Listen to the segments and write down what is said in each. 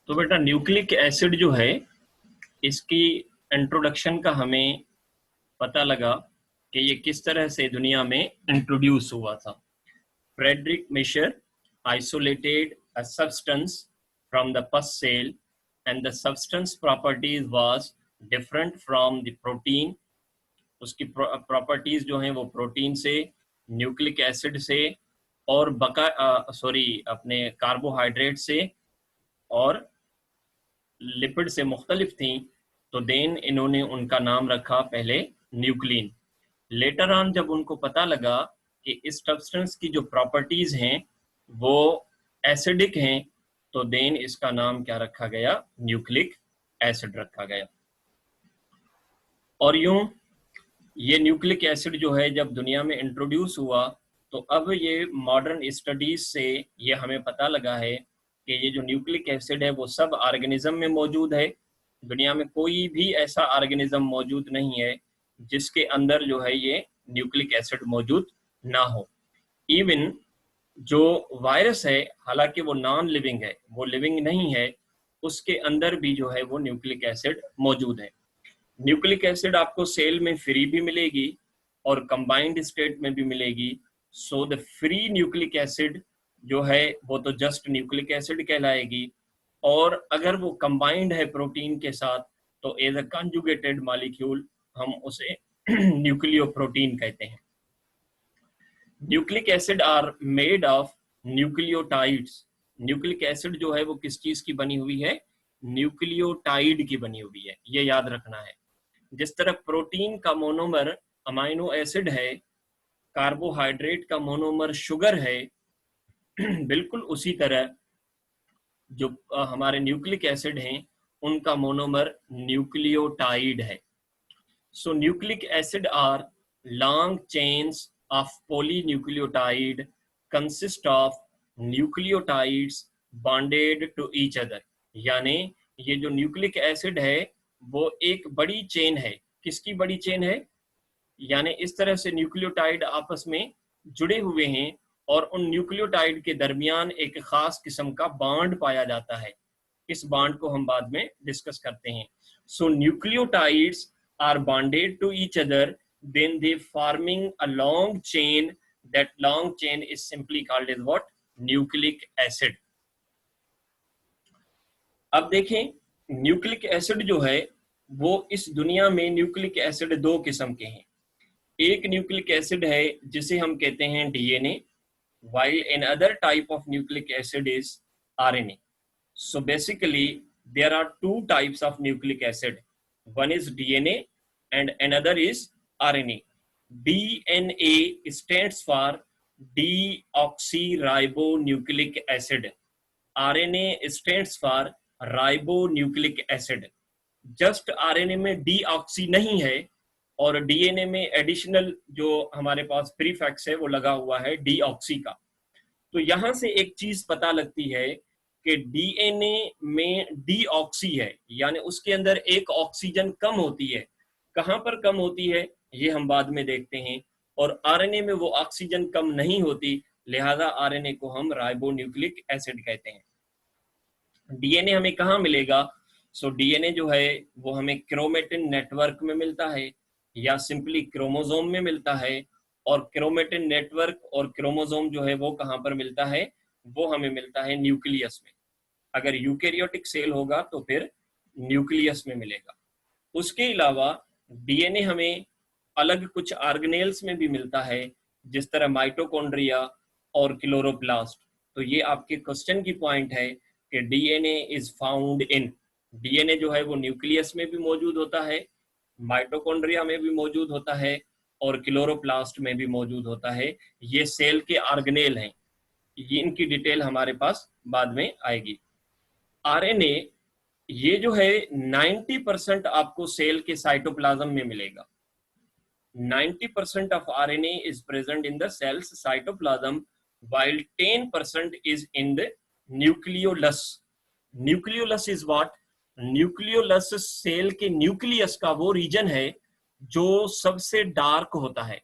तो बेटा nucleic acid जो है इसकी इंट्रोडक्शन का हमें पता लगा कि ये किस तरह से दुनिया में इंट्रोड्यूस हुआ था। Friedrich Miescher isolated a substance from the pus cell and the substance properties was different from the protein. उसकी प्रॉपर्टीज जो हैं वो प्रोटीन से, न्यूक्लिक एसिड से और अपने कार्बोहाइड्रेट से और लिपिड से मुख्तलिफ थी। तो देन इन्होंने उनका नाम रखा पहले न्यूक्लिन। लेटर ऑन जब उनको पता लगा कि इस सब्सटेंस की जो प्रॉपर्टीज हैं वो एसिडिक हैं, तो देन इसका नाम क्या रखा गया? न्यूक्लिक एसिड रखा गया। और यूं ये न्यूक्लिक एसिड जो है जब दुनिया में इंट्रोड्यूस हुआ तो अब ये मॉडर्न स्टडीज से ये हमें पता लगा है कि ये जो न्यूक्लिक एसिड है वो सब ऑर्गेनिज्म में मौजूद है। दुनिया में कोई भी ऐसा ऑर्गेनिज्म मौजूद नहीं है जिसके अंदर जो है ये न्यूक्लिक एसिड मौजूद ना हो। इवन जो वायरस है, हालांकि वो नॉन लिविंग है, वो लिविंग नहीं है, उसके अंदर भी जो है वो न्यूक्लिक एसिड मौजूद है। न्यूक्लिक एसिड आपको सेल में फ्री भी मिलेगी और कंबाइंड स्टेट में भी मिलेगी। So the free nucleic acid जो है वो तो जस्ट न्यूक्लिक एसिड कहलाएगी, और अगर वो कंबाइंड है प्रोटीन के साथ तो एज अ कंजुगेटेड मॉलिक्यूल हम उसे न्यूक्लियोप्रोटीन कहते हैं। Nucleic acid are made of nucleotides. Nucleic acid जो है वो किस चीज की बनी हुई है? न्यूक्लियोटाइड की बनी हुई है, ये याद रखना है। जिस तरह प्रोटीन का मोनोमर अमाइनो एसिड है, कार्बोहाइड्रेट का मोनोमर शुगर है, बिल्कुल उसी तरह जो हमारे न्यूक्लिक एसिड हैं उनका मोनोमर न्यूक्लियोटाइड है। So nucleic acid are long chains of polynucleotide consist of nucleotides bonded to each other. यानी ये जो न्यूक्लिक एसिड है वो एक बड़ी चेन है। किसकी बड़ी चेन है? यानी इस तरह से न्यूक्लियोटाइड आपस में जुड़े हुए हैं और उन न्यूक्लियोटाइड के दरमियान एक खास किस्म का बॉन्ड पाया जाता है। इस बॉन्ड को हम बाद में डिस्कस करते हैं। So nucleotides are bonded to each other, then they forming a long chain. That long chain is simply called as what? Nucleic acid. अब देखें, न्यूक्लिक एसिड जो है वो इस दुनिया में न्यूक्लिक एसिड दो किस्म के हैं। एक न्यूक्लिक एसिड है जिसे हम कहते हैं DNA, while another type of nucleic acid is RNA. So basically there are two types of nucleic acid. One is DNA and another is RNA. DNA stands for deoxyribonucleic acid. RNA stands for ribonucleic acid. Just RNA में deoxy नहीं है और DNA में additional जो हमारे पास prefix है वो लगा हुआ है डीऑक्सी का। तो यहां से एक चीज पता लगती है कि डीएनए में डीऑक्सी है, यानी उसके अंदर एक ऑक्सीजन कम होती है। कहां पर कम होती है ये हम बाद में देखते हैं। और आरएनए में वो ऑक्सीजन कम नहीं होती, लिहाजा आरएनए को हम राइबोन्यूक्लिक एसिड कहते हैं। डीएनए हमें कहाँ मिलेगा? सो डीएनए जो है वो हमें क्रोमेटिन नेटवर्क में मिलता है या सिंपली क्रोमोसोम में मिलता है। और क्रोमेटिन नेटवर्क और क्रोमोसोम जो है वो कहाँ पर मिलता है? वो हमें मिलता है न्यूक्लियस में। अगर यूकेरियोटिक सेल होगा तो फिर न्यूक्लियस में मिलेगा। उसके अलावा डीएनए हमें अलग कुछ ऑर्गेनेल्स में भी मिलता है, जिस तरह माइटोकॉन्ड्रिया और क्लोरोप्लास्ट। तो ये आपके क्वेश्चन की पॉइंट है कि DNA is found in. DNA जो है वो न्यूक्लियस में भी मौजूद होता है, माइटोकॉन्ड्रिया में भी मौजूद होता है और क्लोरोप्लास्ट में भी मौजूद होता है। ये सेल के ऑर्गेनेल हैं, ये इनकी डिटेल हमारे पास बाद में आएगी। आरएनए ये जो है 90% आपको सेल के साइटोप्लाज्म में मिलेगा। 90% of RNA is present in the cell's cytoplasm, while 10% is in the nucleolus. Nucleolus is what? Nucleolus cell के न्यूक्लियस का वो रीजन है जो सबसे डार्क होता है।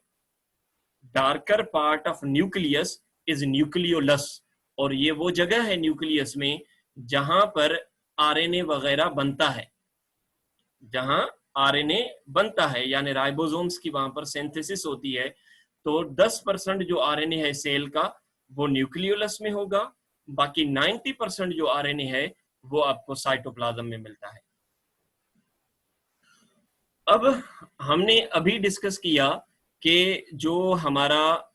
Darker part of nucleus is nucleolus, और ये वो जगह है न्यूक्लियस में जहां पर आरएनए वगैरह बनता है, जहां आरएनए बनता है यानी राइबोसोम्स की वहां पर सिंथेसिस होती है, तो 10% जो आरएनए है सेल का वो न्यूक्लियोलस में होगा, बाकी 90% जो आरएनए है वो आपको साइटोप्लाज्म में मिलता है। अब हमने अभी डिस्कस किया कि जो हमारा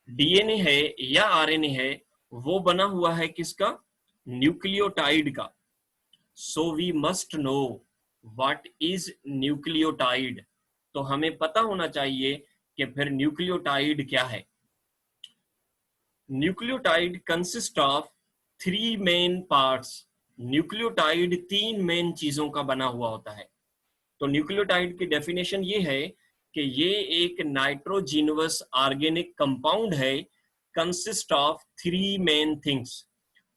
डीएनए है या आरएनए है वो बना हुआ है किसका? न्यूक्लियोटाइड का। So we must know what is nucleotide. तो हमें पता होना चाहिए कि फिर न्यूक्लियोटाइड क्या है। Nucleotide consist of 3 main parts. Nucleotide 3 main चीजों का बना हुआ होता है। तो न्यूक्लियोटाइड की डेफिनेशन ये है कि ये एक नाइट्रोजिनवस ऑर्गेनिक कंपाउंड है, कंसिस्ट ऑफ 3 मेन थिंग्स।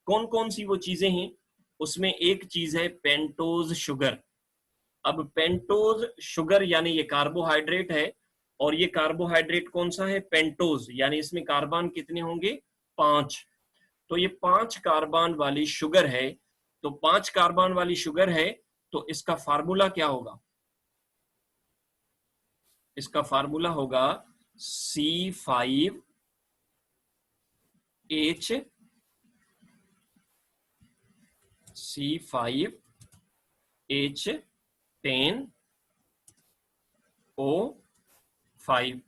कौन कौन सी वो चीजें हैं? उसमें एक चीज है पेंटोज शुगर। अब पेंटोज शुगर यानी ये कार्बोहाइड्रेट है, और ये कार्बोहाइड्रेट कौन सा है? पेंटोज, यानी इसमें कार्बन कितने होंगे? 5। तो ये 5 कार्बन वाली शुगर है। तो 5 कार्बन वाली शुगर है, तो इसका फार्मूला क्या होगा? इसका फार्मूला होगा C5H10 O5।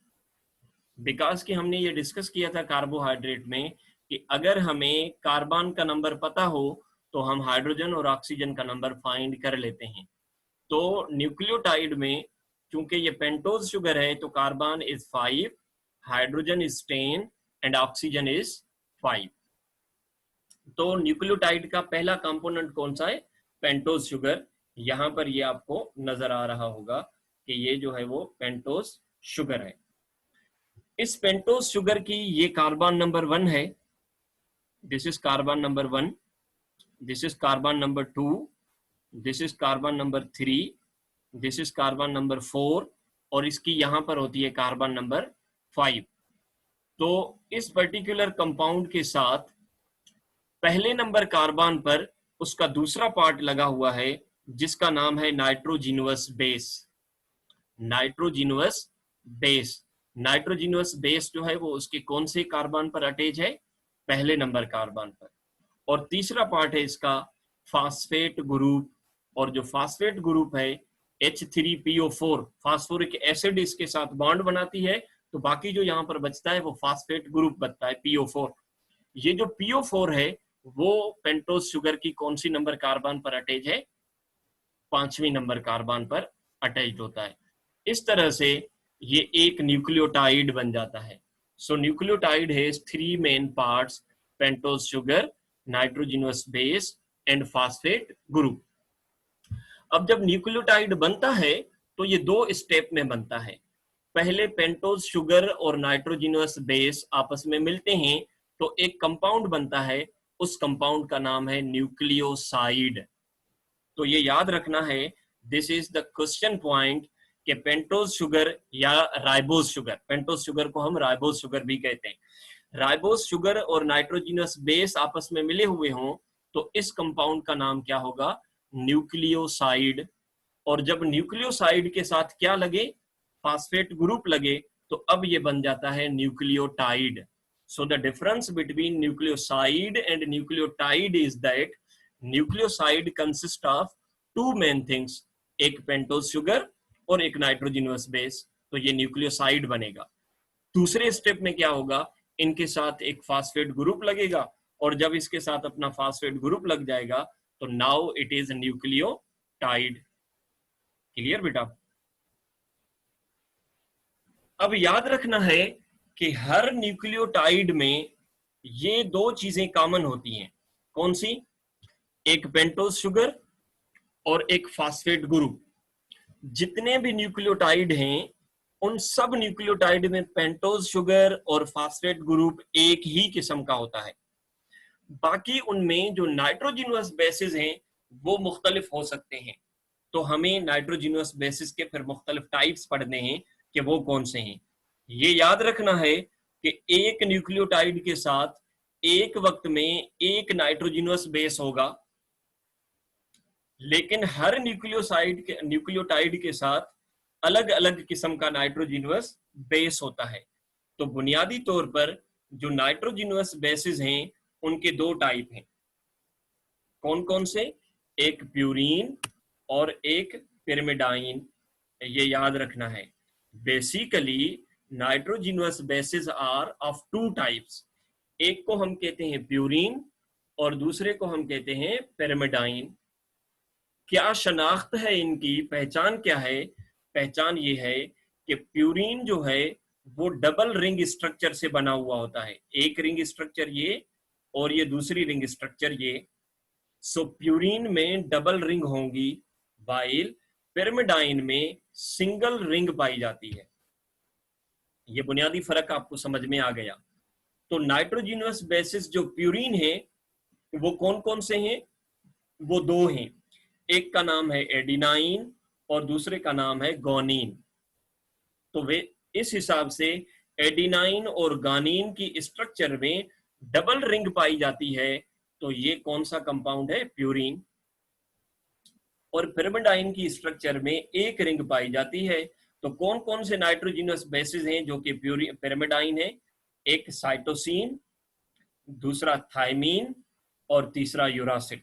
बिकॉज कि हमने ये डिस्कस किया था कार्बोहाइड्रेट में कि अगर हमें कार्बन का नंबर पता हो तो हम हाइड्रोजन और ऑक्सीजन का नंबर फाइंड कर लेते हैं। तो न्यूक्लियोटाइड में क्योंकि ये पेंटोज शुगर है तो carbon is 5, hydrogen is 10 and oxygen is 5। तो न्यूक्लियोटाइड का पहला कंपोनेंट कौन सा है? Pentose sugar. यहां पर ये आपको नजर आ रहा होगा कि ये जो है वो पेंटोज शुगर है। इस पेंटोज शुगर की ये कार्बन नंबर 1 है, this is carbon number 1, this is carbon number 2, this is carbon number 3, this is carbon number 4, और इसकी यहां पर होती है कार्बन नंबर 5। तो इस पर्टिकुलर कंपाउंड के साथ पहले नंबर कार्बन पर उसका दूसरा पार्ट लगा हुआ है जिसका नाम है नाइट्रोजिनवस बेस। नाइट्रोजिनवस बेस, नाइट्रोजिनवस बेस जो है वो उसके कौन से कार्बन पर अटैच है? पहले नंबर कार्बन पर। और तीसरा पार्ट है इसका फास्फेट ग्रुप, और जो फास्फेट ग्रुप है H3PO4, फास्फोरिक एसिड इसके साथ बॉन्ड बनाती है, तो बाकी जो यहाँ पर बचता है वो फास्फेट ग्रुप बनता है PO4। ये जो PO4 है वो पेंटोज शुगर की कौन सी नंबर कार्बन पर अटैच है? 5वीं नंबर कार्बन पर अटैच होता है। इस तरह से ये एक न्यूक्लियोटाइड बन जाता है। So nucleotide has 3 main parts, pentose sugar, nitrogenous base and phosphate group. अब जब न्यूक्लियोटाइड बनता है तो ये 2 स्टेप में बनता है। पहले पेंटोज शुगर और नाइट्रोजिनस बेस आपस में मिलते हैं तो एक कंपाउंड बनता है, उस कंपाउंड का नाम है न्यूक्लियोसाइड। तो ये याद रखना है, this is the question point कि पेंटोज शुगर या राइबोज शुगर, पेंटोज शुगर को हम राइबोज शुगर भी कहते हैं, राइबोज शुगर और नाइट्रोजिनस बेस आपस में मिले हुए हों तो इस कंपाउंड का नाम क्या होगा? न्यूक्लियोसाइड। और जब न्यूक्लियोसाइड के साथ क्या लगे? फास्फेट ग्रुप लगे, तो अब ये बन जाता है nucleotide. So the difference between nucleoside and nucleotide is that nucleoside consist of 2 main things, एक पेंटोज शुगर और एक नाइट्रोजिनस बेस, तो ये न्यूक्लियोसाइड बनेगा। दूसरे स्टेप में क्या होगा? इनके साथ एक फास्फेट ग्रुप लगेगा, और जब इसके साथ अपना फास्फेट ग्रुप लग जाएगा तो now it is nucleotide. Clear बेटा? अब याद रखना है कि हर न्यूक्लियोटाइड में ये 2 चीजें कॉमन होती हैं। कौन सी? एक पेंटोज शुगर और एक फास्फेट ग्रुप। जितने भी न्यूक्लियोटाइड हैं उन सब न्यूक्लियोटाइड में पेंटोज शुगर और फास्फेट ग्रुप एक ही किस्म का होता है। बाकी उनमें जो नाइट्रोजिनस बेसिस हैं वो मुख्तलिफ हो सकते हैं, तो हमें नाइट्रोजिनस बेसिस के फिर मुख्तलिफ टाइप्स पढ़ने हैं कि वो कौन से हैं। ये याद रखना है कि एक न्यूक्लियोटाइड के साथ एक वक्त में एक नाइट्रोजिनस बेस होगा, लेकिन हर न्यूक्लियोटाइड के साथ अलग अलग किस्म का नाइट्रोजिनस बेस होता है। तो बुनियादी तौर पर जो नाइट्रोजिनस बेसिस हैं उनके दो टाइप हैं। कौन कौन से? एक प्यूरीन और एक पिरिमिडाइन। ये याद रखना है। Basically nitrogenous bases are of two types. एक को हम कहते हैं प्यूरीन और दूसरे को हम कहते हैं पिरिमिडाइन। क्या शनाख्त है इनकी? पहचान क्या है? पहचान ये है कि प्यूरीन जो है वो डबल रिंग स्ट्रक्चर से बना हुआ होता है। एक रिंग स्ट्रक्चर ये और ये दूसरी रिंग स्ट्रक्चर ये। सो प्यूरीन में डबल रिंग होंगी, वाइल पिरिमिडाइन में सिंगल रिंग पाई जाती है। ये बुनियादी फर्क आपको समझ में आ गया। तो नाइट्रोजिनस बेसिस जो प्यूरीन है वो कौन कौन से हैं? वो दो हैं। एक का नाम है एडिनाइन और दूसरे का नाम है गोनीन। तो वे इस हिसाब से एडिनाइन और गानीन की स्ट्रक्चर में डबल रिंग पाई जाती है। तो ये कौन सा कंपाउंड है? प्यूरीन। और पिरिमिडाइन की स्ट्रक्चर में एक रिंग पाई जाती है। तो कौन कौन से नाइट्रोजिनस बेसिस हैं जो कि पिरिमिडाइन है? एक साइटोसिन, दूसरा थायमीन और तीसरा यूरासिल।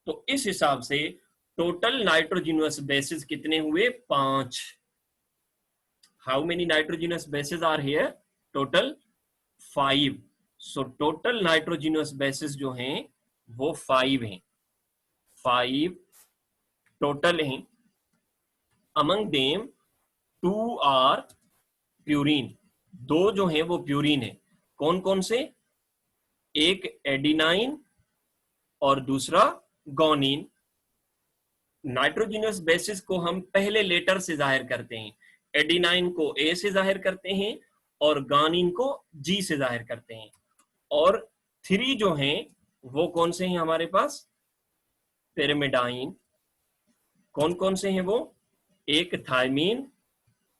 तो इस हिसाब से टोटल नाइट्रोजिनस बेसिस कितने हुए? 5। How many nitrogenous bases are here? Total 5। So total nitrogenous bases जो हैं वो 5 हैं। 5 टोटल हैं। Among them 2 are purine. 2 जो हैं वो प्यूरीन है। कौन कौन से? एक एडिनाइन और दूसरा गोनीन। नाइट्रोजिनस बेसिस को हम पहले लेटर से जाहिर करते हैं। एडिनाइन को ए से जाहिर करते हैं और गानीन को जी से जाहिर करते हैं। और 3 जो हैं वो कौन से हैं हमारे पास? पिरिमिडाइन। कौन कौन से हैं वो? एक थायमीन,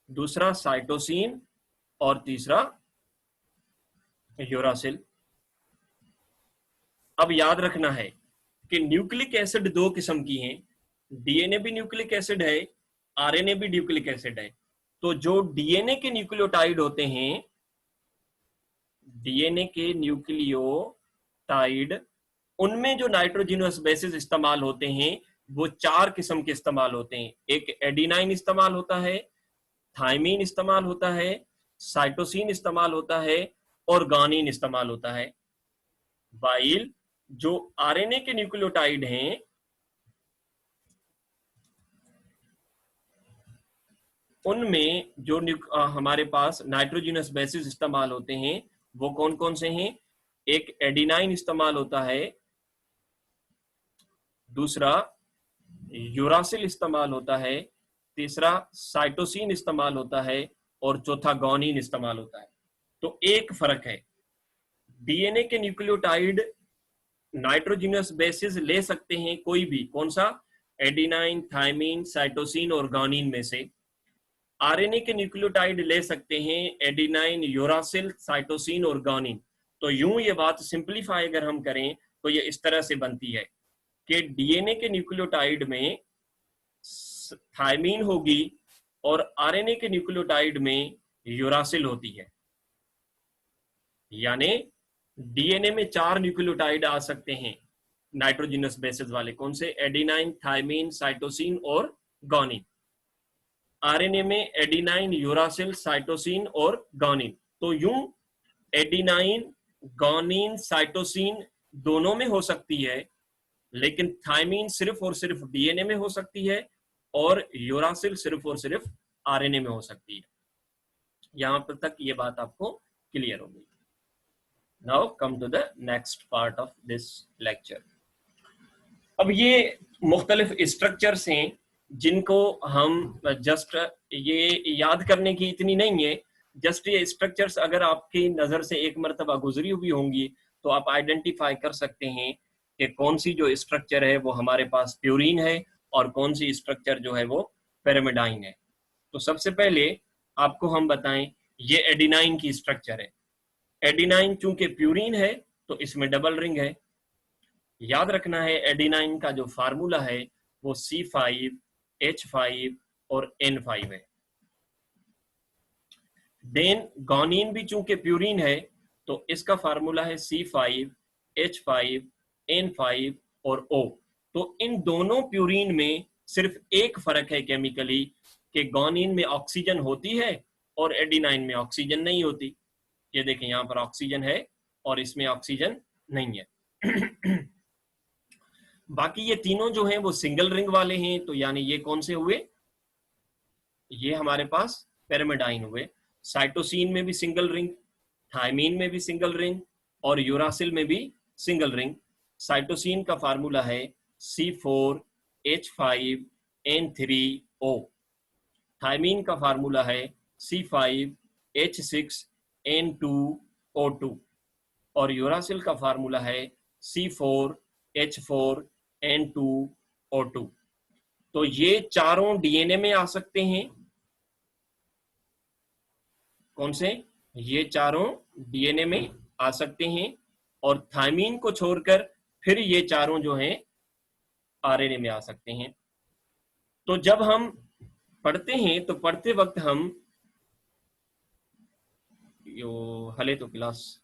दूसरा साइटोसिन और तीसरा यूरासिल। अब याद रखना है कि न्यूक्लिक एसिड 2 किस्म की हैं। डीएनए भी न्यूक्लिक एसिड है, आरएनए भी न्यूक्लिक एसिड है। तो जो डीएनए के न्यूक्लियोटाइड होते हैं, डीएनए के न्यूक्लियोटाइड, उनमें जो नाइट्रोजिनस बेसिस इस्तेमाल होते हैं वो 4 किस्म के इस्तेमाल होते हैं। एक एडिनाइन इस्तेमाल होता है, थायमीन इस्तेमाल होता है, साइटोसिन इस्तेमाल होता है और गानीन इस्तेमाल होता है। वाइल जो आरएनए के न्यूक्लियोटाइड हैं उनमें जो हमारे पास नाइट्रोजिनस बेसिस इस्तेमाल होते हैं वो कौन कौन से हैं? एक एडिनाइन इस्तेमाल होता है, दूसरा यूरासिल इस्तेमाल होता है, तीसरा साइटोसिन इस्तेमाल होता है और चौथा गोनीन इस्तेमाल होता है। तो एक फर्क है, डीएनए के न्यूक्लियोटाइड नाइट्रोजिनस बेसिस ले सकते हैं कोई भी। कौन सा? एडिनाइन, थायमीन, साइटोसिन और गोनीन में से। आरएनए के न्यूक्लियोटाइड ले सकते हैं एडिनाइन, यूरासिल, साइटोसिन और गोनीन। तो यूं ये बात सिंपलीफाई अगर हम करें तो ये इस तरह से बनती है कि डीएनए के न्यूक्लियोटाइड में थायमीन होगी और आरएनए के न्यूक्लियोटाइड में यूरासिल होती है। यानी डीएनए में 4 न्यूक्लियोटाइड आ सकते हैं नाइट्रोजिनस बेसिस वाले। कौन से? एडिनाइन, थायमीन, साइटोसिन और गोनीन। आरएनए में एडिनाइन, यूरासिल, साइटोसिन और गोनीन। तो यूं एडिनाइन, गोनीन, साइटोसिन दोनों में हो सकती है, लेकिन थायमीन सिर्फ और सिर्फ डीएनए में हो सकती है और यूरासिल सिर्फ और सिर्फ आरएनए में हो सकती है। यहां पर तक ये बात आपको क्लियर होगी। Now come to the next part of this lecture. अब ये मुख्तलिफ स्ट्रक्चर्स हैं जिनको हम जस्ट ये याद करने की इतनी नहीं है। जस्ट ये स्ट्रक्चर्स अगर आपकी नजर से एक मरतबा गुजरी हुई होंगी तो आप आइडेंटिफाई कर सकते हैं कि कौन सी जो स्ट्रक्चर है वो हमारे पास प्यूरीन है और कौन सी स्ट्रक्चर जो है वो पिरिमिडाइन है। तो सबसे पहले आपको हम बताएं, ये एडिनाइन की स्ट्रक्चर है। एडिनाइन चूंकि प्यूरीन है तो इसमें डबल रिंग है। याद रखना है एडिनाइन का जो फार्मूला है वो C5H5 और N5 है। देन गोनिन भी चूंकि प्यूरिन है तो इसका फार्मूला है C5H5N5 और O। तो इन दोनों प्यूरिन में सिर्फ एक फर्क है केमिकली कि गोनिन में ऑक्सीजन होती है और एडिनाइन में ऑक्सीजन नहीं होती। ये देखें यहाँ पर ऑक्सीजन है और इसमें ऑक्सीजन नहीं है। बाकी ये तीनों जो हैं वो सिंगल रिंग वाले हैं, तो यानी ये कौन से हुए, ये हमारे पास पैरामिडाइन हुए। साइटोसिन में भी सिंगल रिंग, थायमीन में भी सिंगल रिंग और यूरासिल में भी सिंगल रिंग। साइटोसिन का फार्मूला है C4H5N3O। थायमीन का फार्मूला है C5H6N2O2 और यूरासिल का फार्मूला है C4H4N2O2। तो ये चारों डीएनए में आ सकते हैं। कौन से, ये चारों डीएनए में आ सकते हैं और थायमीन को छोड़कर फिर ये चारों जो हैं आरएनए में आ सकते हैं। तो जब हम पढ़ते हैं तो पढ़ते वक्त हम यो हले तो क्लास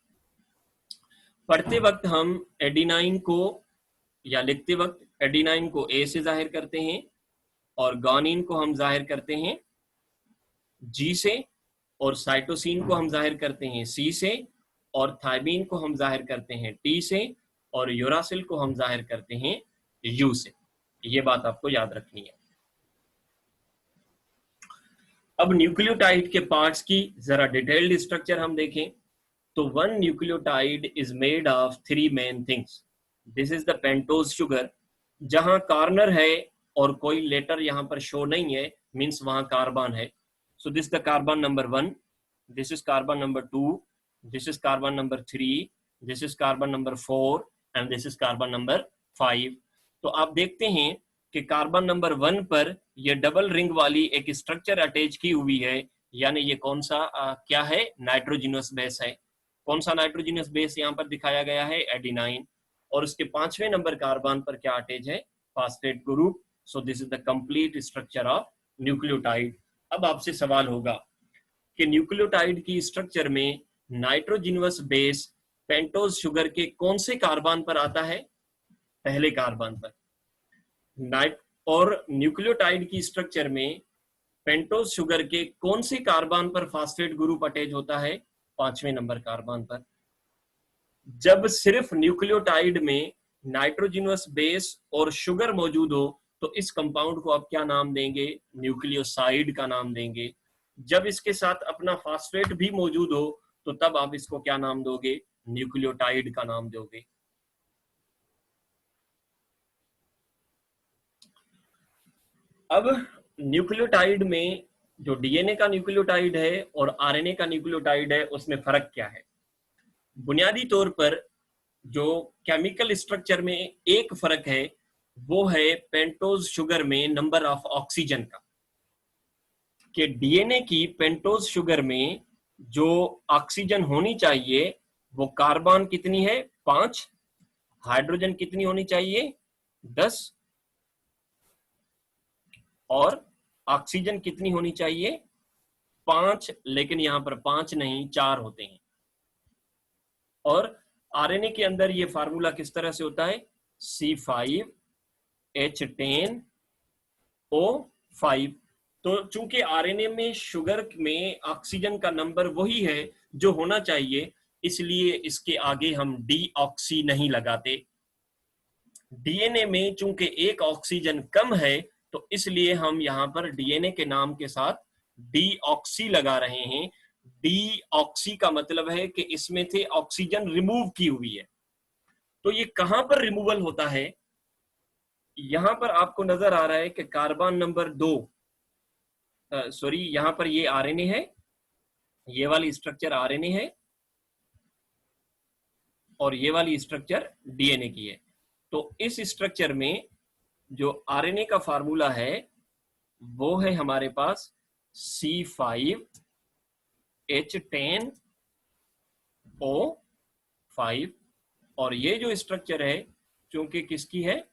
पढ़ते वक्त हम एडिनाइन को या लिखते वक्त एडिनाइन को ए से जाहिर करते हैं और गोनिन को हम जाहिर करते हैं जी से और साइटोसिन को हम जाहिर करते हैं सी से और थायमीन को हम जाहिर करते हैं टी से और यूरासिल को हम जाहिर करते हैं यू से। ये बात आपको याद रखनी है। अब न्यूक्लियोटाइड के पार्ट्स की जरा डिटेल्ड स्ट्रक्चर हम देखें तो one nucleotide is made of 3 main things. This is the pentose sugar. जहां कार्नर है और कोई लेटर यहां पर शो नहीं है मींस वहां कार्बन है। So this is the carbon number 1, this is carbon number 2, this is carbon number 3, this is carbon number 4 and this is carbon number 5। तो आप देखते हैं कि कार्बन नंबर 1 पर ये डबल रिंग वाली एक स्ट्रक्चर अटैच की हुई है, यानी ये कौन सा क्या है, नाइट्रोजिनस बेस है। कौन सा नाइट्रोजिनस बेस यहाँ पर दिखाया गया है, एडिनाइन। और उसके 5वें नंबर कार्बन पर क्या अटैच है, phosphate group. So this is the complete structure of nucleotide. अब आपसे सवाल होगा कि न्यूक्लियोटाइड की स्ट्रक्चर में नाइट्रोजिनस बेस पेंटोज शुगर के कौन से कार्बन पर आता है, पहले कार्बन पर। और न्यूक्लियोटाइड की स्ट्रक्चर में पेंटोज शुगर के कौन से कार्बन पर फास्फेट ग्रुप अटैच होता है, 5वें नंबर कार्बन पर। जब सिर्फ न्यूक्लियोटाइड में नाइट्रोजिनस बेस और शुगर मौजूद हो तो इस कंपाउंड को आप क्या नाम देंगे, न्यूक्लियोसाइड का नाम देंगे। जब इसके साथ अपना फास्फेट भी मौजूद हो तो तब आप इसको क्या नाम दोगे, न्यूक्लियोटाइड का नाम दोगे। अब न्यूक्लियोटाइड में जो डीएनए का न्यूक्लियोटाइड है और आरएनए का न्यूक्लियोटाइड है उसमें फर्क क्या है। बुनियादी तौर पर जो केमिकल स्ट्रक्चर में एक फर्क है वो है पेंटोज शुगर में नंबर ऑफ ऑक्सीजन का, कि डीएनए की पेंटोज शुगर में जो ऑक्सीजन होनी चाहिए वो कार्बन कितनी है, 5, हाइड्रोजन कितनी होनी चाहिए, 10 और ऑक्सीजन कितनी होनी चाहिए, 5। लेकिन यहां पर 5 नहीं 4 होते हैं। और आरएनए के अंदर ये फार्मूला किस तरह से होता है, C5H10O5। तो चूंकि आरएनए में शुगर में ऑक्सीजन का नंबर वही है जो होना चाहिए, इसलिए इसके आगे हम डीऑक्सी नहीं लगाते। डीएनए में चूंकि एक ऑक्सीजन कम है तो इसलिए हम यहां पर डीएनए के नाम के साथ डीऑक्सी लगा रहे हैं। डीऑक्सी का मतलब है कि इसमें से ऑक्सीजन रिमूव की हुई है। तो ये कहां पर रिमूवल होता है, यहां पर आपको नजर आ रहा है कि कार्बन नंबर 2, सॉरी यहां पर ये आरएनए है, ये वाली स्ट्रक्चर आरएनए है और ये वाली स्ट्रक्चर डीएनए की है। तो इस स्ट्रक्चर में जो आरएनए का फार्मूला है वो है हमारे पास C5H10O5 और ये जो स्ट्रक्चर है क्योंकि किसकी है,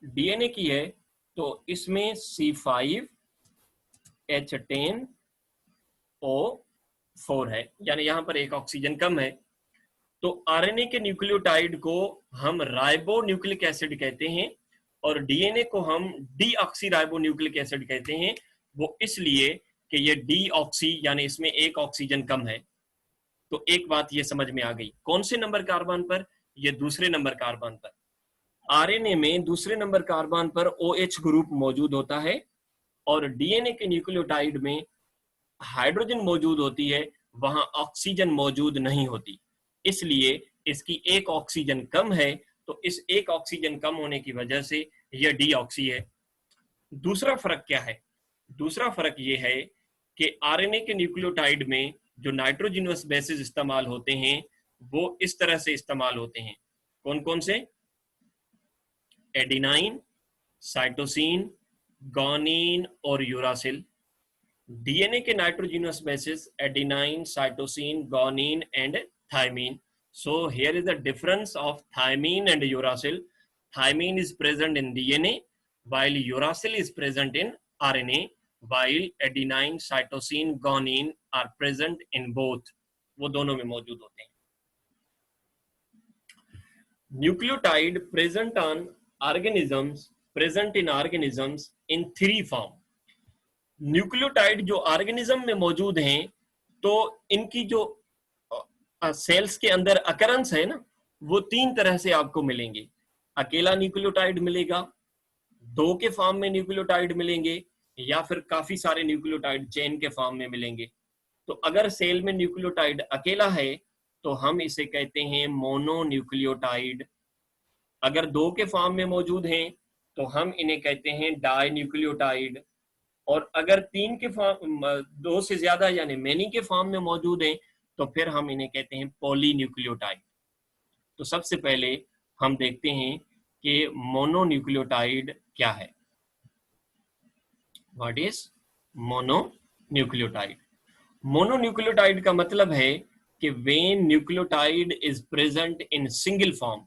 डीएनए की है, तो इसमें C5H10O4 है, यानी यहां पर एक ऑक्सीजन कम है। तो आरएनए के न्यूक्लियोटाइड को हम राइबो न्यूक्लिक एसिड कहते हैं और डीएनए को हम डीऑक्सी राइबो न्यूक्लिक एसिड कहते हैं। वो इसलिए कि ये डीऑक्सी यानी इसमें एक ऑक्सीजन कम है। तो एक बात ये समझ में आ गई, कौन से नंबर कार्बन पर, ये दूसरे नंबर कार्बन पर। आरएनए में दूसरे नंबर कार्बन पर OH ग्रुप मौजूद होता है और डीएनए के न्यूक्लियोटाइड में हाइड्रोजन मौजूद होती है, वहां ऑक्सीजन मौजूद नहीं होती, इसलिए इसकी एक ऑक्सीजन कम है। तो इस एक ऑक्सीजन कम होने की वजह से यह डीऑक्सी है। दूसरा फर्क क्या है, दूसरा फर्क यह है कि आरएनए के न्यूक्लियोटाइड में जो नाइट्रोजिनस बेसिस इस्तेमाल होते हैं वो इस तरह से इस्तेमाल होते हैं। कौन कौन से, एडिनाइन, साइटोसिन, गुआनिन और यूरासिल। डीएनए के nitrogenous bases adenine, cytosine, guanine and thymine. So here is the difference of thymine and uracil. Thymine is present in DNA while uracil is present in RNA, while adenine, cytosine, guanine are present in both. वो दोनों में मौजूद होते हैं। Nucleotide present in organisms in three form. Nucleotide जो organism में मौजूद हैं, तो इनकी जो सेल्स के अंदर अकरेंस है ना, वो तीन तरह से आपको मिलेंगे। अकेला न्यूक्लियोटाइड मिलेगा, दो के फॉर्म में न्यूक्लियोटाइड मिलेंगे, या फिर काफी सारे न्यूक्लियोटाइड चेन के फॉर्म में मिलेंगे। तो अगर सेल में न्यूक्लियोटाइड अकेला है तो हम इसे कहते हैं मोनोन्यूक्लियोटाइड। अगर दो के फॉर्म में मौजूद हैं तो हम इन्हें कहते हैं डाई न्यूक्लियोटाइड। और अगर तीन के फॉर्म, दो से ज्यादा यानी मेनी के फॉर्म में मौजूद हैं तो फिर हम इन्हें कहते हैं पॉलीन्यूक्लियोटाइड। तो सबसे पहले हम देखते हैं कि मोनोन्यूक्लियोटाइड क्या है। What is mononucleotide? मोनोन्यूक्लियोटाइड का मतलब है कि when nucleotide is present in single form,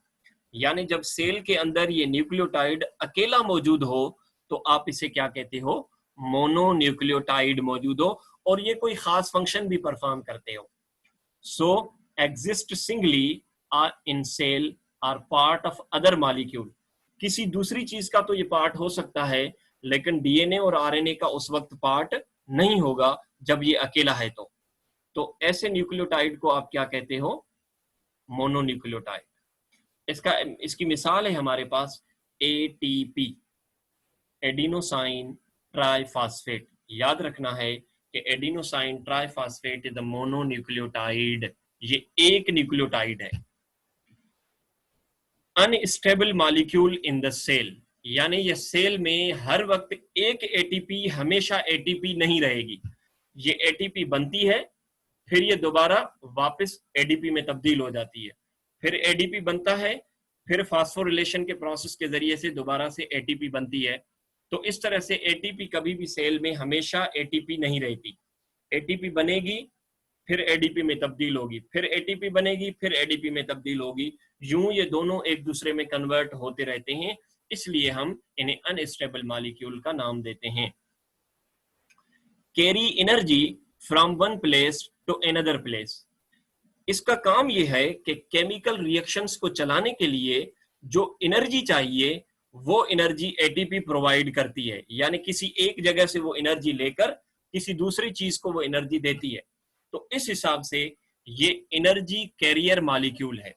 यानी जब सेल के अंदर ये न्यूक्लियोटाइड अकेला मौजूद हो तो आप इसे क्या कहते हो, मोनोन्यूक्लियोटाइड मौजूद हो, और ये कोई खास फंक्शन भी परफॉर्म करते हो। So exist singly or in cell are part of other molecule. किसी दूसरी चीज का तो ये पार्ट हो सकता है, लेकिन डीएनए और आरएनए का उस वक्त पार्ट नहीं होगा जब ये अकेला है। तो ऐसे न्यूक्लियोटाइड को आप क्या कहते हो, मोनोन्यूक्लियोटाइड। इसकी मिसाल है हमारे पास ATP, एडिनोसाइन ट्राइफॉस्फेट। याद रखना है कि adenosine triphosphate is the mononucleotide, ये एक न्यूक्लियोटाइड है। Unstable molecule in the cell, यानी ये सेल में हर वक्त एक एटीपी, हमेशा एटीपी नहीं रहेगी। ये एटीपी बनती है, फिर ये दोबारा वापस एडीपी में तब्दील हो जाती है, फिर एडीपी बनता है, फिर फास्फोरिलेशन के प्रोसेस के जरिए से दोबारा से एटीपी बनती है। तो इस तरह से एटीपी कभी भी सेल में हमेशा एटीपी नहीं रहती। एटीपी बनेगी, फिर एडीपी में तब्दील होगी, फिर एटीपी बनेगी, फिर एडीपी में तब्दील होगी। यूं ये दोनों एक दूसरे में कन्वर्ट होते रहते हैं, इसलिए हम इन्हें अनस्टेबल मॉलिक्यूल का नाम देते हैं। Carry energy from one place to another place, इसका काम यह है कि केमिकल रिएक्शंस को चलाने के लिए जो एनर्जी चाहिए वो एनर्जी एटीपी प्रोवाइड करती है, यानी किसी एक जगह से वो एनर्जी लेकर किसी दूसरी चीज को वो एनर्जी देती है। तो इस हिसाब से ये एनर्जी कैरियर मॉलिक्यूल है,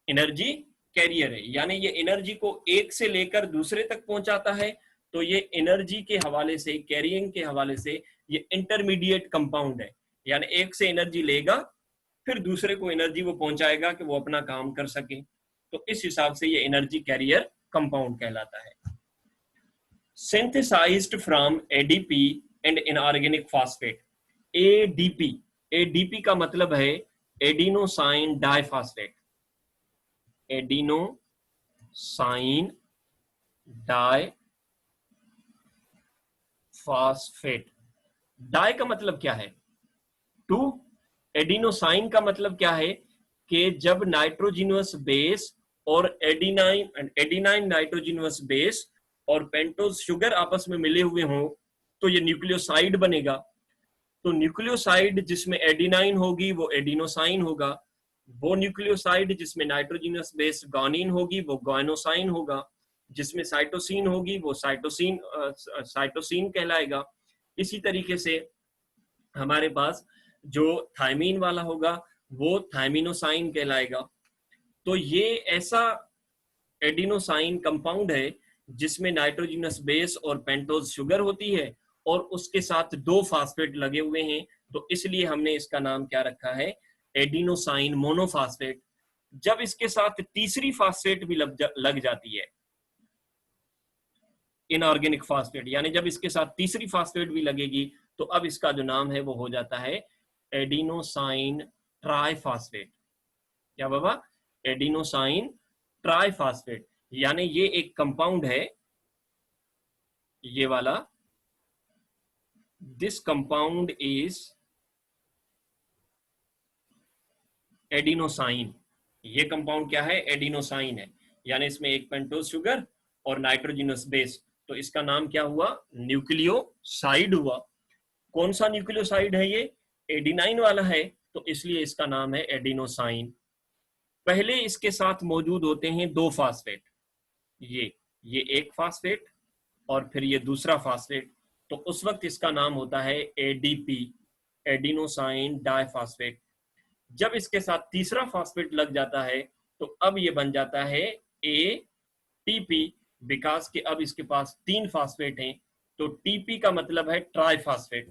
एनर्जी कैरियर है, यानी ये एनर्जी को एक से लेकर दूसरे तक पहुंचाता है। तो ये एनर्जी के हवाले से, कैरियरिंग के हवाले से ये इंटरमीडिएट कंपाउंड है, यानी एक से एनर्जी लेगा फिर दूसरे को एनर्जी वो पहुंचाएगा कि वो अपना काम कर सके। तो इस हिसाब से ये एनर्जी कैरियर कंपाउंड कहलाता है। Synthesized from ADP and inorganic phosphate, ADP, ADP का मतलब है adenosine diphosphate, adenosine diphosphate. Di का मतलब क्या है, टू। एडिनोसाइन का मतलब क्या है कि जब नाइट्रोजिनस बेस और एडिनाइन नाइट्रोजिनस बेस और पेंटोज शुगर आपस में मिले हुए हों तो ये न्यूक्लियोसाइड बनेगा। तो न्यूक्लियोसाइड जिसमें एडिनाइन होगी वो एडिनोसाइन होगा, वो न्यूक्लियोसाइड जिसमें नाइट्रोजिनस बेस गानिन होगी वो गायनोसाइन होगा, जिसमें साइटोसिन होगी वो साइटोसिन कहलाएगा। इसी तरीके से हमारे पास जो थायमीन वाला होगा वो थायमिनोसाइन कहलाएगा। तो ये ऐसा एडिनोसाइन कंपाउंड है जिसमें नाइट्रोजिनस बेस और पेंटोज शुगर होती है और उसके साथ 2 फास्फेट लगे हुए हैं, तो इसलिए हमने इसका नाम क्या रखा है, एडिनोसाइन मोनोफास्फेट। जब इसके साथ तीसरी फास्फेट भी लग जाती है, इनऑर्गेनिक फास्फेट, यानी जब इसके साथ तीसरी फास्फेट भी लगेगी तो अब इसका जो नाम है वो हो जाता है एडिनोसाइन ट्राइफास्फेट। क्या बाबा, एडिनोसाइन ट्राइफास्फेट। यानी ये एक कंपाउंड है, ये वाला, दिस कंपाउंड इज एडिनोसाइन। ये कंपाउंड क्या है, एडिनोसाइन है, यानी इसमें एक पेंटोज शुगर और नाइट्रोजिनस बेस, तो इसका नाम क्या हुआ, न्यूक्लियोसाइड हुआ। कौन सा न्यूक्लियोसाइड है ये, एडिनाइन वाला है, तो इसलिए इसका नाम है एडिनोसाइन। पहले इसके साथ मौजूद होते हैं 2 फास्फेट, ये एक फास्फेट और फिर ये दूसरा फास्फेट, तो उस वक्त इसका नाम होता है एडीपी, एडिनोसाइन डाइफास्फेट। जब इसके साथ तीसरा फास्फेट लग जाता है तो अब ये बन जाता है एटीपी, बिकॉज कि अब इसके पास 3 फास्फेट हैं, तो टीपी का मतलब है ट्राइफास्फेट।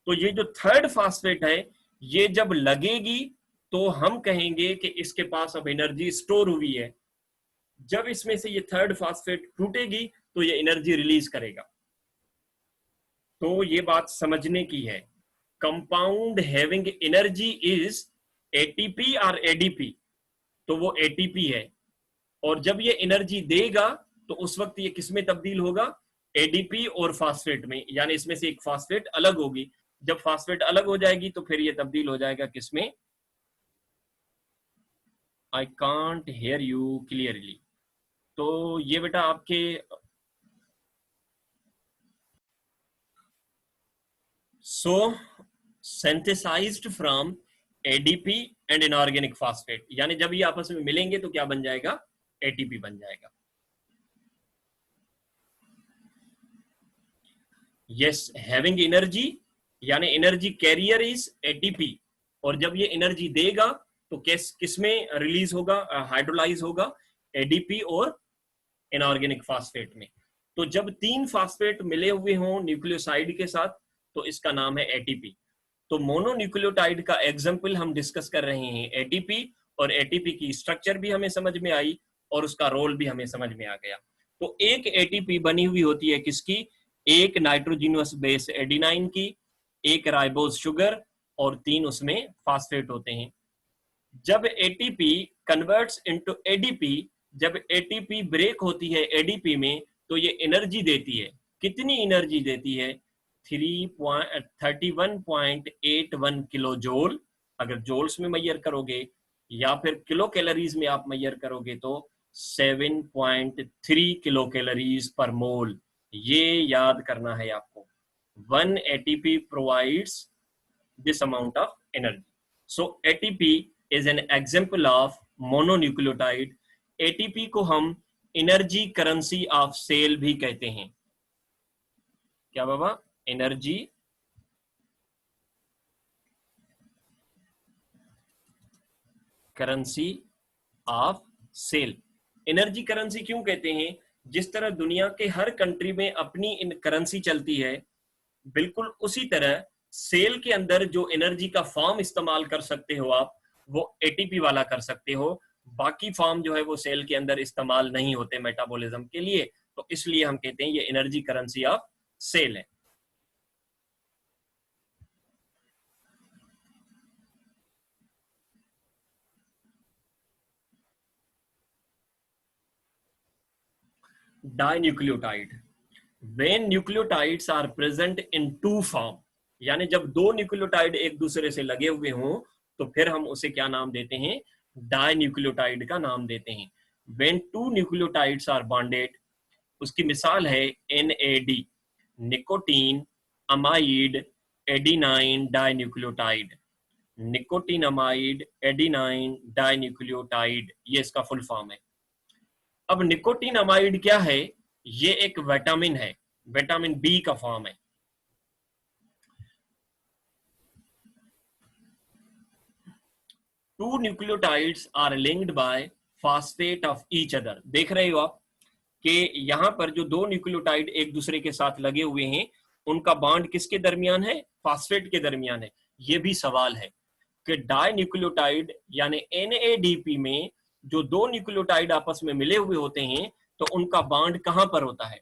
तो ये जो थर्ड फास्फेट है ये जब लगेगी तो हम कहेंगे कि इसके पास अब एनर्जी स्टोर हुई है। जब इसमें से ये थर्ड फास्फेट टूटेगी तो ये एनर्जी रिलीज करेगा। तो ये बात समझने की है, compound having energy is ATP और एडीपी, तो वो एटीपी है, और जब ये एनर्जी देगा तो उस वक्त ये किसमें तब्दील होगा, एडीपी और फास्फेट में, यानी इसमें से एक फास्फेट अलग होगी। जब फास्फेट अलग हो जाएगी तो फिर ये तब्दील हो जाएगा किसमें, I can't hear you clearly. तो ये बेटा आपके so synthesised from ADP and inorganic phosphate, यानी जब ये आपस में मिलेंगे तो क्या बन जाएगा, एटीपी बन जाएगा। यस, हैविंग एनर्जी यानी एनर्जी कैरियर इज एटीपी, और जब ये एनर्जी देगा तो किसमें रिलीज होगा, हाइड्रोलाइज होगा, एडीपी और इनऑर्गेनिक फास्फेट में। तो जब 3 फास्फेट मिले हुए हों न्यूक्लियोसाइड के साथ तो इसका नाम है एटीपी। तो मोनोन्यूक्लियोटाइड का एग्जाम्पल हम डिस्कस कर रहे हैं एटीपी, और एटीपी की स्ट्रक्चर भी हमें समझ में आई और उसका रोल भी हमें समझ में आ गया। तो एक एटीपी बनी हुई होती है किसकी, एक नाइट्रोजिनस बेस एडिनाइन की, एक राइबोज शुगर और 3 उसमें फास्फेट होते हैं। जब एटीपी कन्वर्ट्स इनटू एडीपी, जब एटीपी ब्रेक होती है एडीपी में तो ये एनर्जी देती है। कितनी एनर्जी देती है, 31.81 किलो जोल, अगर जोल्स में मैयर करोगे, या फिर किलो कैलोरीज में आप मैयर करोगे तो 7.3 किलो कैलोरीज पर मोल। ये याद करना है आपको, 1 ATP provides this amount of energy. So ATP is an example of mononucleotide. ATP को हम एनर्जी करेंसी ऑफ सेल भी कहते हैं। क्या बाबा, energy currency of cell. Energy currency क्यों कहते हैं, जिस तरह दुनिया के हर कंट्री में अपनी करेंसी चलती है, बिल्कुल उसी तरह सेल के अंदर जो एनर्जी का फॉर्म इस्तेमाल कर सकते हो आप, वो एटीपी वाला कर सकते हो। बाकी फॉर्म जो है वो सेल के अंदर इस्तेमाल नहीं होते मेटाबॉलिज्म के लिए, तो इसलिए हम कहते हैं ये एनर्जी करेंसी ऑफ सेल है। Dinucleotide, when nucleotides are present in 2 form, यानी जब 2 न्यूक्लियोटाइड एक दूसरे से लगे हुए हों तो फिर हम उसे क्या नाम देते हैं, डाई न्यूक्लियोटाइड का नाम देते हैं। When two nucleotides are bonded, उसकी मिसाल है NAD, nicotinamide adenine dinucleotide. Nicotinamide adenine dinucleotide, ये इसका फुल फॉर्म है। अब निकोटीन अमाइड क्या है? ये एक विटामिन है, विटामिन बी का फॉर्म है। Two nucleotides are linked by phosphate of each other. देख रहे हो आप कि यहां पर जो दो न्यूक्लियोटाइड एक दूसरे के साथ लगे हुए हैं, उनका बॉन्ड किसके दरमियान है? फास्फेट के दरमियान है। ये भी सवाल है कि डाई न्यूक्लियोटाइड यानी NADP में जो दो न्यूक्लियोटाइड आपस में मिले हुए होते हैं, तो उनका बॉन्ड कहां पर होता है?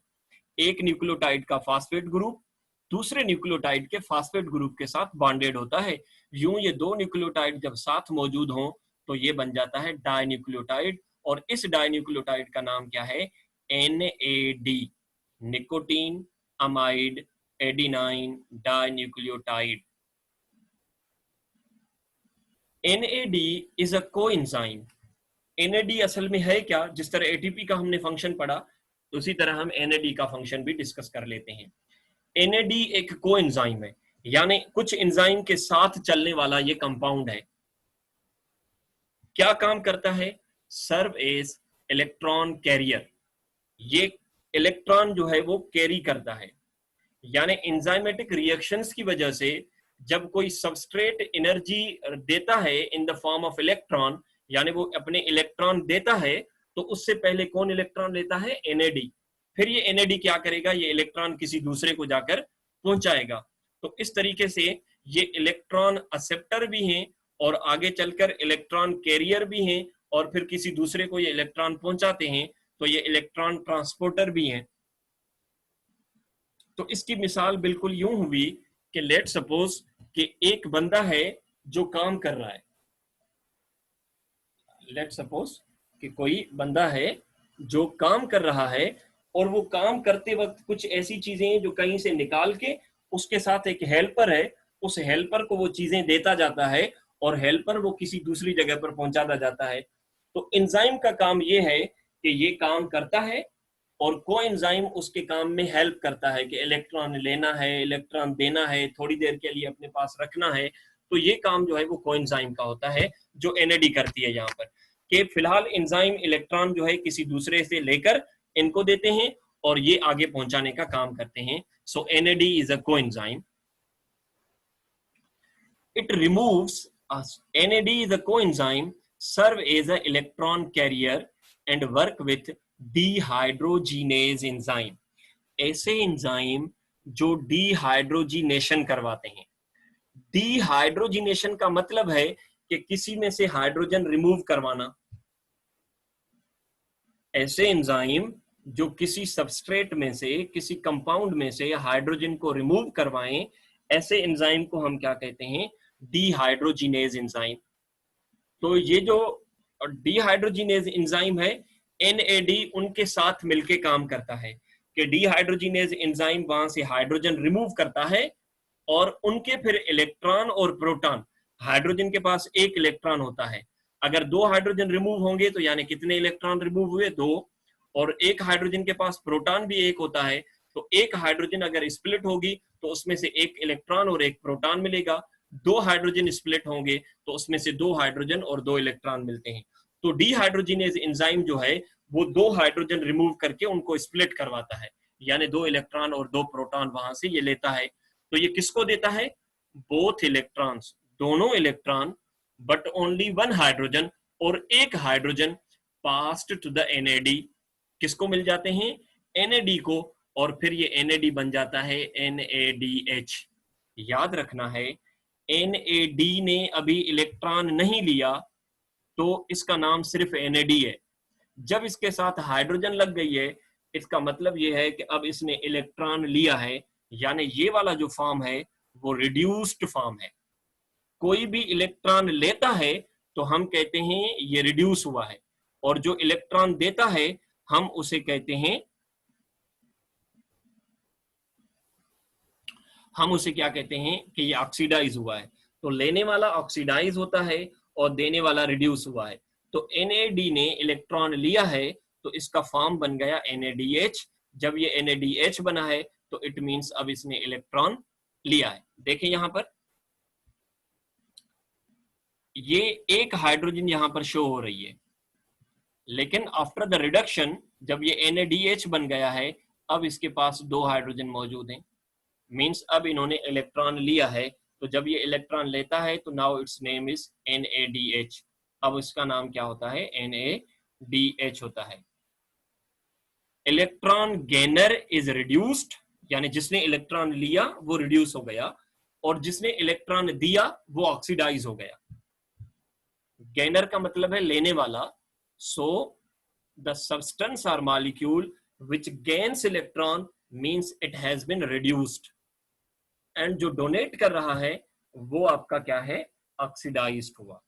एक न्यूक्लियोटाइड का फास्फेट ग्रुप दूसरे न्यूक्लियोटाइड के फास्फेट ग्रुप के साथ बॉन्डेड होता है। यूं ये दो न्यूक्लियोटाइड जब साथ मौजूद हों तो ये बन जाता है डाई न्यूक्लियोटाइड, और इस डाई न्यूक्लियोटाइड का नाम क्या है? NAD, nicotinamide adenine dinucleotide. NAD is a coenzyme. NAD असल में है क्या? जिस तरह ATP का हमने फंक्शन पढ़ा, उसी तरह हम NAD का फंक्शन भी डिस्कस कर लेते हैं। NAD एक कोएंजाइम है, यानी कुछ एंजाइम के साथ चलने वाला ये कंपाउंड है। क्या काम करता है? Serve as electron carrier. ये इलेक्ट्रॉन जो है वो कैरी करता है, यानी एंजाइमेटिक रिएक्शंस की वजह से जब कोई सबस्ट्रेट एनर्जी देता है in the form of electron, यानी वो अपने इलेक्ट्रॉन देता है, तो उससे पहले कौन इलेक्ट्रॉन लेता है? NAD। फिर ये NAD क्या करेगा? ये इलेक्ट्रॉन किसी दूसरे को जाकर पहुंचाएगा। तो इस तरीके से ये इलेक्ट्रॉन एक्सेप्टर भी हैं और आगे चलकर इलेक्ट्रॉन कैरियर भी हैं, और फिर किसी दूसरे को ये इलेक्ट्रॉन पहुंचाते हैं, तो ये इलेक्ट्रॉन ट्रांसपोर्टर भी हैं। तो इसकी मिसाल बिल्कुल यूं हुई कि लेट सपोज कि एक बंदा है जो काम कर रहा है। लेट सपोज कि कोई बंदा है जो काम कर रहा है, और वो काम करते वक्त कुछ ऐसी चीजें जो कहीं से निकाल के, उसके साथ एक हेल्पर है, उस हेल्पर को वो चीजें देता जाता है, और हेल्पर वो किसी दूसरी जगह पर पहुंचाता जाता है। तो एंजाइम का काम ये है कि ये काम करता है, और कोएंजाइम उसके काम में हेल्प करता है कि इलेक्ट्रॉन लेना है, इलेक्ट्रॉन देना है, थोड़ी देर के लिए अपने पास रखना है। तो ये काम जो है वो कोएंजाइम का होता है, जो NAD करती है यहाँ पर, कि फिलहाल एंजाइम इलेक्ट्रॉन जो है किसी दूसरे से लेकर इनको देते हैं, और ये आगे पहुंचाने का काम करते हैं। सो NAD is a coenzyme. It removes NAD is a coenzyme, serve as an electron carrier and work with dehydrogenase enzyme। ऐसे एंजाइम जो डिहाइड्रोजिनेशन करवाते हैं। डिहाइड्रोजिनेशन का मतलब है कि किसी में से हाइड्रोजन रिमूव करवाना। ऐसे एंजाइम जो किसी सबस्ट्रेट में से, किसी कंपाउंड में से हाइड्रोजन को रिमूव करवाएं, ऐसे एंजाइम को हम क्या कहते हैं? Dehydrogenase enzyme. तो ये जो डिहाइड्रोजिनेज एंजाइम है, NAD उनके साथ मिलके काम करता है कि डिहाइड्रोजिनेज एंजाइम वहां से हाइड्रोजन रिमूव करता है, और उनके फिर इलेक्ट्रॉन और प्रोटॉन, हाइड्रोजन के पास एक इलेक्ट्रॉन होता है, अगर दो हाइड्रोजन रिमूव होंगे तो यानी कितने इलेक्ट्रॉन रिमूव हुए? दो। और एक हाइड्रोजन के पास प्रोटॉन भी एक होता है, तो एक हाइड्रोजन अगर स्प्लिट होगी तो उसमें से एक इलेक्ट्रॉन और एक प्रोटॉन मिलेगा। दो हाइड्रोजन स्प्लिट होंगे तो उसमें से दो हाइड्रोजन और दो इलेक्ट्रॉन मिलते हैं। तो डिहाइड्रोजिनेज एंजाइम जो है वो दो हाइड्रोजन रिमूव करके उनको स्प्लिट करवाता है, यानी दो इलेक्ट्रॉन और दो प्रोटॉन वहां से ये लेता है। तो ये किसको देता है? बोथ इलेक्ट्रॉन्स, दोनों electron, but only one hydrogen, और एक hydrogen passed to the NAD। किसको मिल जाते हैं? NAD को, और फिर ये NAD बन जाता है NADH। याद रखना है, NAD ने अभी इलेक्ट्रॉन नहीं लिया, तो इसका नाम सिर्फ NAD है। जब इसके साथ हाइड्रोजन लग गई है, इसका मतलब यह है कि अब इसने इलेक्ट्रॉन लिया है, यानी ये वाला जो फॉर्म है वो रिड्यूस्ड फॉर्म है। कोई भी इलेक्ट्रॉन लेता है तो हम कहते हैं ये रिड्यूस हुआ है, और जो इलेक्ट्रॉन देता है हम उसे कहते हैं, हम उसे क्या कहते हैं कि ये ऑक्सीडाइज हुआ है। तो लेने वाला ऑक्सीडाइज होता है और देने वाला रिड्यूस हुआ है। तो NAD ने इलेक्ट्रॉन लिया है तो इसका फॉर्म बन गया NADH। जब ये NADH बना है तो इट मींस अब इसने इलेक्ट्रॉन लिया है। देखें यहां पर ये एक हाइड्रोजन यहां पर शो हो रही है, लेकिन आफ्टर द रिडक्शन जब ये NADH बन गया है अब इसके पास 2 हाइड्रोजन मौजूद हैं, मींस अब इन्होंने इलेक्ट्रॉन लिया है। तो जब ये इलेक्ट्रॉन लेता है तो now it's name is NADH। अब इसका नाम क्या होता है? NADH होता है। इलेक्ट्रॉन गेनर इज रिड्यूस्ड, यानी जिसने इलेक्ट्रॉन लिया वो रिड्यूस हो गया और जिसने इलेक्ट्रॉन दिया वो ऑक्सीडाइज हो गया। गेनर का मतलब है लेने वाला। सो द सब्सटेंस और molecule which gains electron means it has been reduced, and जो डोनेट कर रहा है वो आपका क्या है? ऑक्सीडाइज्ड हुआ।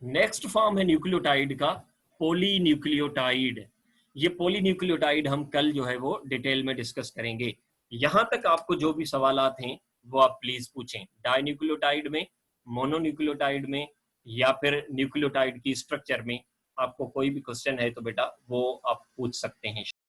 नेक्स्ट फॉर्म है न्यूक्लियोटाइड का, पॉलीन्यूक्लियोटाइड। ये पॉलीन्यूक्लियोटाइड हम कल जो है वो डिटेल में डिस्कस करेंगे। यहां तक आपको जो भी सवालात हैं वो आप प्लीज पूछें। डाइन्यूक्लियोटाइड में, मोनोन्यूक्लियोटाइड में या फिर न्यूक्लियोटाइड की स्ट्रक्चर में आपको कोई भी क्वेश्चन है तो बेटा वो आप पूछ सकते हैं।